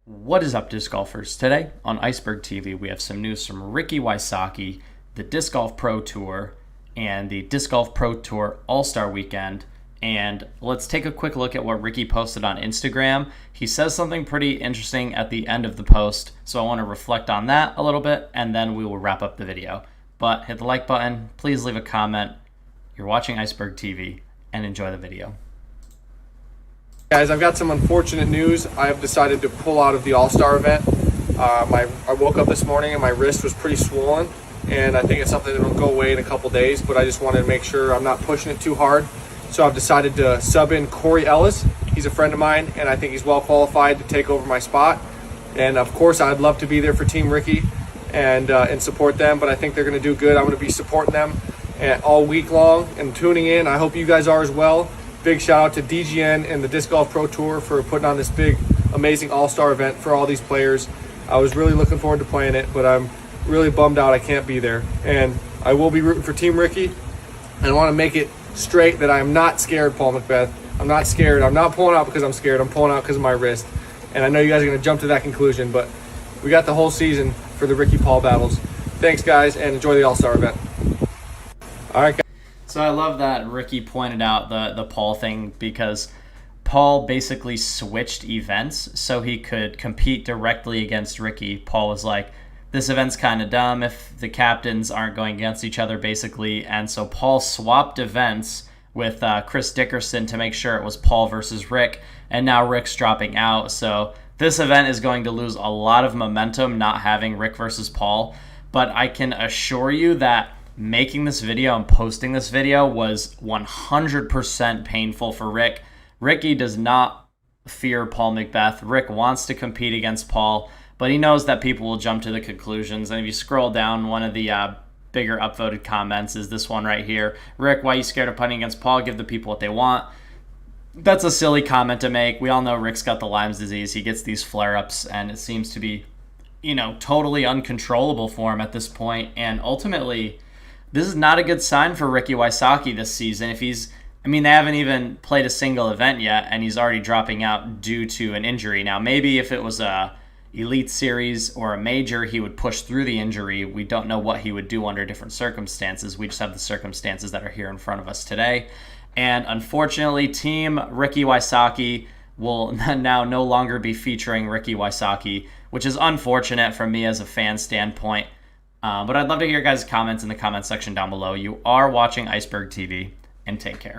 What is up, disc golfers? Today on Iceberg TV, we have some news from Ricky Wysocki, the Disc Golf Pro Tour, and the Disc Golf Pro Tour All-Star Weekend. And let's take a quick look at what Ricky posted on Instagram. He says something pretty interesting at the end of the post, so I want to reflect on that a little bit, and then we will wrap up the video. But hit the like button, please leave a comment. You're watching Iceberg TV, and enjoy the video. Guys, I've got some unfortunate news. I have decided to pull out of the All-Star event. I woke up this morning and my wrist was pretty swollen, and I think it's something that will go away in a couple days, but I just wanted to make sure I'm not pushing it too hard. So I've decided to sub in Corey Ellis. He's a friend of mine, and I think he's well qualified to take over my spot. And of course, I'd love to be there for Team Ricky and support them, but I think they're going to do good. I'm going to be supporting them all week long and tuning in. I hope you guys are as well. Big shout out to DGN and the Disc Golf Pro Tour for putting on this big, amazing all-star event for all these players. I was really looking forward to playing it, but I'm really bummed out I can't be there. And I will be rooting for Team Ricky. And I want to make it straight that I'm not scared, Paul McBeth. I'm not scared. I'm not pulling out because I'm scared. I'm pulling out because of my wrist. And I know you guys are going to jump to that conclusion, but we got the whole season for the Ricky Paul battles. Thanks, guys, and enjoy the all-star event. All right, guys. So I love that Ricky pointed out the Paul thing, because Paul basically switched events so he could compete directly against Ricky. Paul was like, this event's kind of dumb if the captains aren't going against each other, basically. And so Paul swapped events with Chris Dickerson to make sure it was Paul versus Rick. And now Rick's dropping out. So this event is going to lose a lot of momentum not having Rick versus Paul. But I can assure you that making this video and posting this video was 100% painful for Rick. Ricky does not fear Paul McBeth. Rick wants to compete against Paul, but he knows that people will jump to the conclusions. And if you scroll down, one of the bigger upvoted comments is this one right here. Rick, why are you scared of putting against Paul? Give the people what they want. That's a silly comment to make. We all know Rick's got the Lyme's disease. He gets these flare-ups, and it seems to be, totally uncontrollable for him at this point. And ultimately, this is not a good sign for Ricky Wysocki this season. They haven't even played a single event yet, and he's already dropping out due to an injury. Now, maybe if it was a Elite Series or a major, he would push through the injury. We don't know what he would do under different circumstances. We just have the circumstances that are here in front of us today. And unfortunately, Team Ricky Wysocki will now no longer be featuring Ricky Wysocki, which is unfortunate from me as a fan standpoint. But I'd love to hear your guys' comments in the comment section down below. You are watching Iceberg TV, and take care.